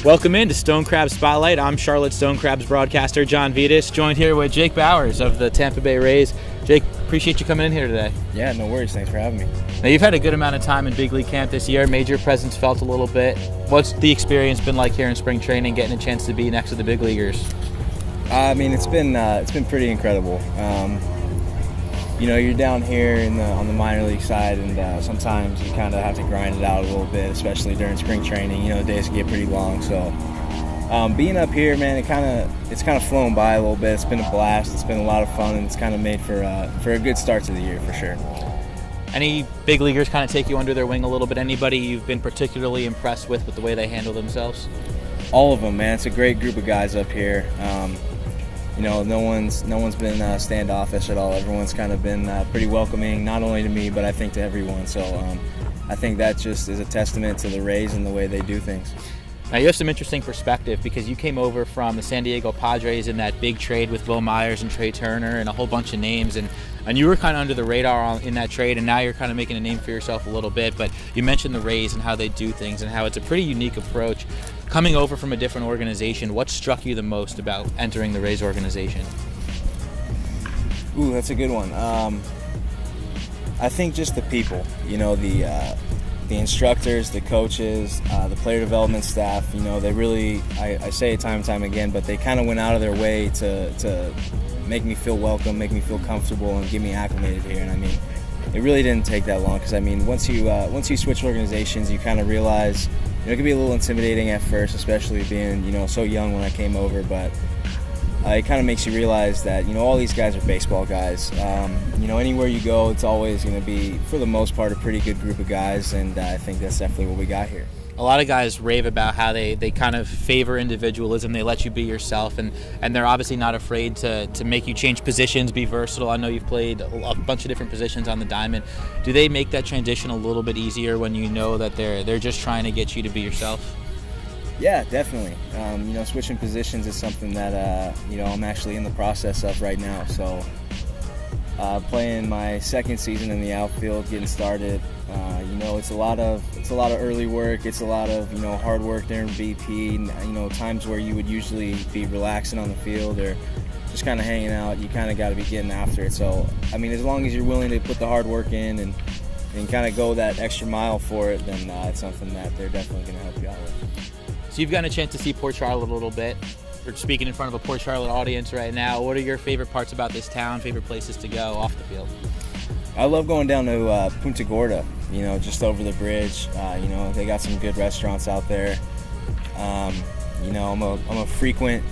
Welcome into Stone Crab Spotlight. I'm Charlotte Stone Crabs broadcaster John Vittas, joined here with Jake Bauers of the Tampa Bay Rays. Jake, appreciate you coming in here today. Yeah, no worries. Thanks for having me. Now, you've had a good amount of time in big league camp this year, made your presence felt a little bit. What's the experience been like here in spring training, getting a chance to be next to the big leaguers? I mean, it's been pretty incredible. You're down here on the minor league side, and sometimes you kind of have to grind it out a little bit, especially during spring training. The days get pretty long. So being up here, man, it's kind of flown by a little bit. It's been a blast. It's been a lot of fun, and it's kind of made for a good start to the year for sure. Any big leaguers kind of take you under their wing a little bit? Anybody you've been particularly impressed with the way they handle themselves? All of them, man. It's a great group of guys up here. No one's been standoffish at all. Everyone's kind of been pretty welcoming, not only to me, but I think to everyone. So I think that just is a testament to the Rays and the way they do things. Now, you have some interesting perspective because you came over from the San Diego Padres in that big trade with Will Myers and Trey Turner and a whole bunch of names, and you were kind of under the radar in that trade, and now you're kind of making a name for yourself a little bit. But you mentioned the Rays and how they do things and how it's a pretty unique approach. Coming over from a different organization, what struck you the most about entering the Rays organization? Ooh, that's a good one. I think just the people, the instructors, the coaches, the player development staff, they really, I say it time and time again, but they kind of went out of their way to make me feel welcome, make me feel comfortable, and get me acclimated here. And I mean, it really didn't take that long, because I mean, once you switch organizations, you kind of realize, it can be a little intimidating at first, especially being, so young when I came over, but it kind of makes you realize that, all these guys are baseball guys. Anywhere you go, it's always going to be, for the most part, a pretty good group of guys, and I think that's definitely what we got here. A lot of guys rave about how they kind of favor individualism. They let you be yourself, and they're obviously not afraid to make you change positions, be versatile. I know you've played a bunch of different positions on the diamond. Do they make that transition a little bit easier when you know that they're just trying to get you to be yourself? Yeah, definitely. Switching positions is something that I'm actually in the process of right now. So playing my second season in the outfield, getting started. It's a lot of early work. It's a lot of hard work during BP. Times where you would usually be relaxing on the field or just kind of hanging out. You kind of got to be getting after it. So I mean, as long as you're willing to put the hard work in and kind of go that extra mile for it, then it's something that they're definitely going to help you out with. So you've gotten a chance to see Port Charlotte a little bit. We're speaking in front of a Port Charlotte audience right now. What are your favorite parts about this town, favorite places to go off the field? I love going down to Punta Gorda, just over the bridge. They got some good restaurants out there. I'm a frequent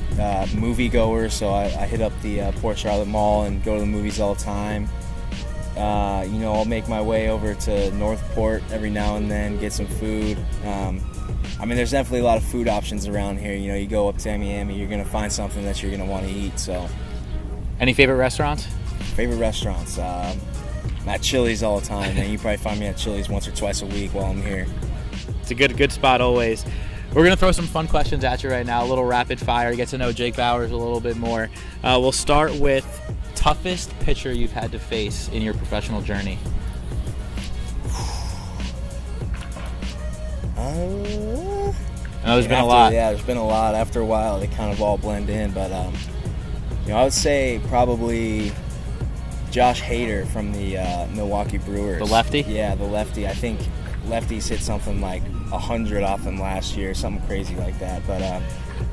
movie goer, so I hit up the Port Charlotte Mall and go to the movies all the time. I'll make my way over to Northport every now and then, get some food. There's definitely a lot of food options around here. You go up to Tamiami, you're going to find something that you're going to want to eat. So, any favorite restaurants? Favorite restaurants? At Chili's all the time, man. You probably find me at Chili's once or twice a week while I'm here. It's a good spot always. We're going to throw some fun questions at you right now, a little rapid fire, get to know Jake Bauers a little bit more. We'll start with toughest pitcher you've had to face in your professional journey. I know there's been a lot. Yeah, there's been a lot. After a while, they kind of all blend in. But, I would say probably Josh Hader from the Milwaukee Brewers. The lefty? Yeah, the lefty. I think lefties hit something like 100 off him last year, something crazy like that. But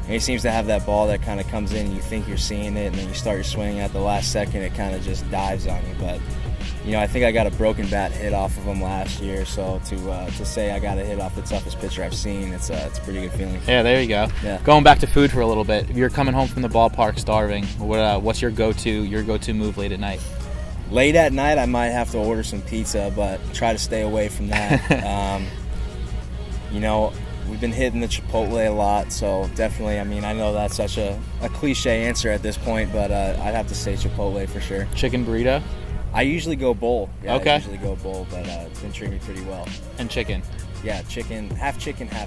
he seems to have that ball that kind of comes in, and you think you're seeing it, and then you start your swing at the last second, it kind of just dives on you. But I think I got a broken bat hit off of him last year, so to say I got a hit off the toughest pitcher I've seen, it's a pretty good feeling. Yeah, there you go. Yeah. Going back to food for a little bit, if you're coming home from the ballpark starving, what's your go-to move late at night? Late at night, I might have to order some pizza, but try to stay away from that. We've been hitting the Chipotle a lot, so definitely, I know that's such a cliche answer at this point, but I'd have to say Chipotle for sure. Chicken burrito? I usually go bowl. Yeah, okay. I usually go bowl, but it's been treating me pretty well. And chicken? Yeah, chicken, half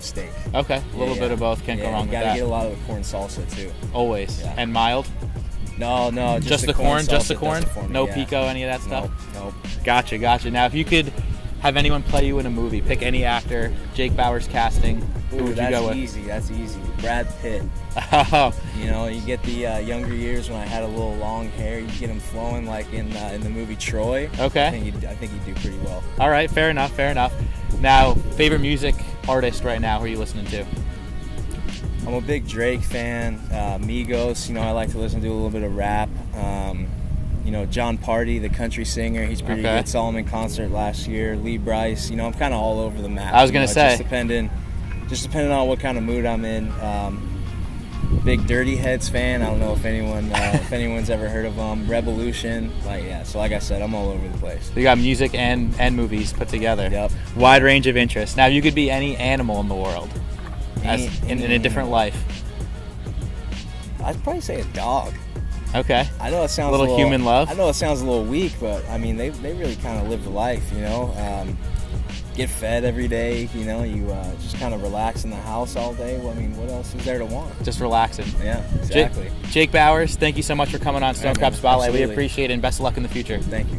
steak. Okay, a little bit of both. Can't go wrong with that. Got to get a lot of the corn salsa, too. Always. Yeah. And mild? No, just the corn? Just the corn? No pico, any of that stuff? Nope. Gotcha. Now, if you could have anyone play you in a movie. Pick any actor. Jake Bauers casting. Who would you go with? Easy. That's easy. Brad Pitt. Oh, You know, you get the younger years when I had a little long hair. You get him flowing like in the movie Troy. okay. I think he'd do pretty well. All right, fair enough. Now, favorite music artist right now, who are you listening to? I'm a big Drake fan. Migos. You know, I like to listen to a little bit of rap. You know, John Party, the country singer. He's pretty Okay. good. Saw him in concert last year. Lee Bryce. You know, I'm kind of all over the map. I was gonna You know, say. just depending on what kind of mood I'm in. Big Dirty Heads fan. I don't know if anyone's ever heard of them. Revolution. So like I said, I'm all over the place. You got music and movies put together. Yep. Wide range of interests. Now, you could be any animal in the world, in a different life. I'd probably say a dog. Okay. I know it sounds Little human love? I know it sounds a little weak, but I mean they really kind of live the life, you know. Get fed every day, you know. You just kind of relax in the house all day. Well, I mean, what else is there to want? Just relaxing. Yeah, exactly. Jake Bauers, thank you so much for coming on Stone All right, Crab man. Spotlight. We Absolutely. appreciate it, and best of luck in the future. Thank you.